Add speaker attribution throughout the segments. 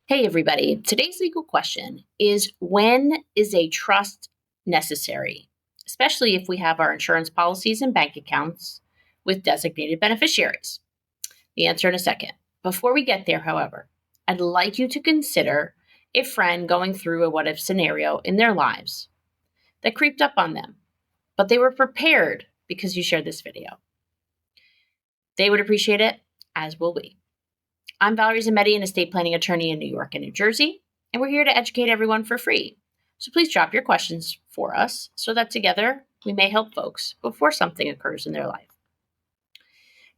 Speaker 1: Hey everybody, today's legal question is when is a trust necessary, especially if we have our insurance policies and bank accounts with designated beneficiaries? The answer in a second. Before we get there, however, I'd like you to consider a friend going through a what if scenario in their lives that creeped up on them, but they were prepared because you shared this video. They would appreciate it, as will we. I'm Valerie Zammitti, an estate planning attorney in New York and New Jersey, and we're here to educate everyone for free. So please drop your questions for us so that together we may help folks before something occurs in their life.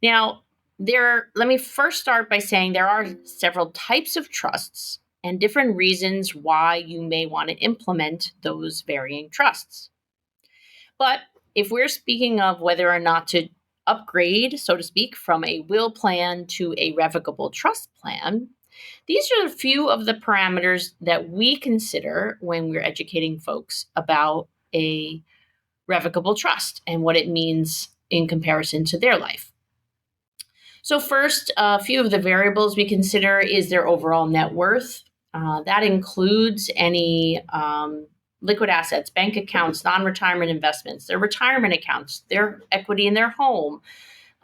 Speaker 1: Now, let me first start by saying there are several types of trusts and different reasons why you may want to implement those varying trusts. But if we're speaking of whether or not to upgrade, so to speak, from a will plan to a revocable trust plan, these are a few of the parameters that we consider when we're educating folks about a revocable trust and what it means in comparison to their life. So first, a few of the variables we consider is their overall net worth. That includes any liquid assets, bank accounts, non-retirement investments, their retirement accounts, their equity in their home.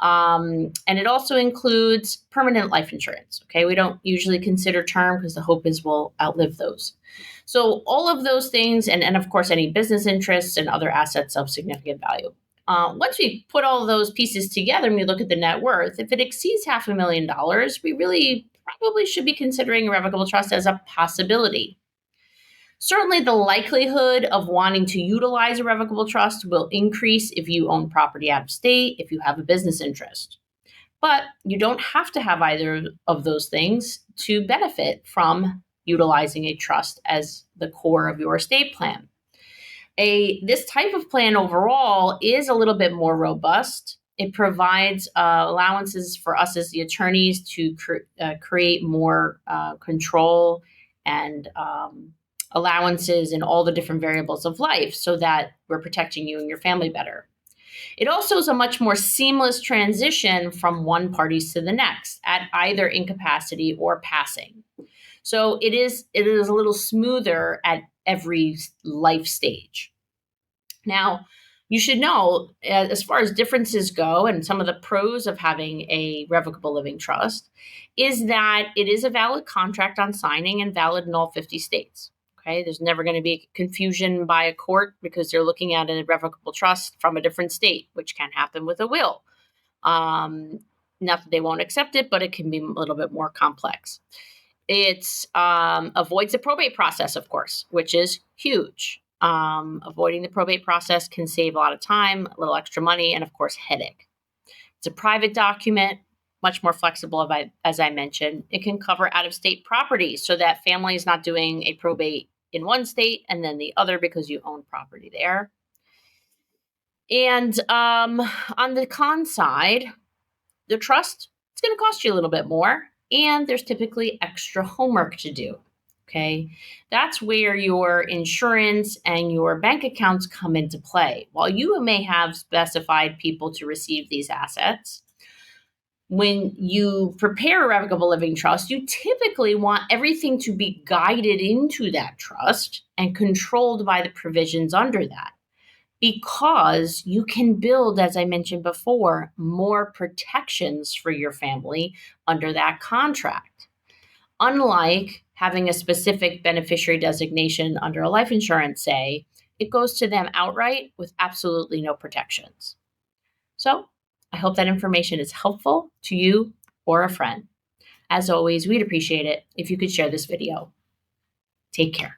Speaker 1: And it also includes permanent life insurance. Okay, we don't usually consider term because the hope is we'll outlive those. So all of those things, and of course, any business interests and other assets of significant value. Once we put all of those pieces together and we look at the net worth, if it exceeds $500,000, we really probably should be considering a revocable trust as a possibility. Certainly, the likelihood of wanting to utilize a revocable trust will increase if you own property out of state, if you have a business interest. But you don't have to have either of those things to benefit from utilizing a trust as the core of your estate plan. This type of plan overall is a little bit more robust. It provides allowances for us as the attorneys to create more control and allowances in all the different variables of life so that we're protecting you and your family better. It also is a much more seamless transition from one party to the next at either incapacity or passing. So it is a little smoother at every life stage. Now, you should know, as far as differences go, and some of the pros of having a revocable living trust, is that it is a valid contract on signing and valid in all 50 states. Okay, there's never going to be confusion by a court because they're looking at an irrevocable trust from a different state, which can happen with a will. Not that they won't accept it, but it can be a little bit more complex. It avoids the probate process, of course, which is huge. Avoiding the probate process can save a lot of time, a little extra money, and of course, headache. It's a private document, much more flexible, as I mentioned. It can cover out-of-state property so that family is not doing a probate in one state and then the other because you own property there. And on the con side, the trust, it's going to cost you a little bit more, and there's typically extra homework to do. Okay, that's where your insurance and your bank accounts come into play. While you may have specified people to receive these assets, when you prepare a revocable living trust, you typically want everything to be guided into that trust and controlled by the provisions under that, because you can build, as I mentioned before, more protections for your family under that contract. Unlike having a specific beneficiary designation under a life insurance, say, it goes to them outright with absolutely no protections. So I hope that information is helpful to you or a friend. As always, we'd appreciate it if you could share this video. Take care.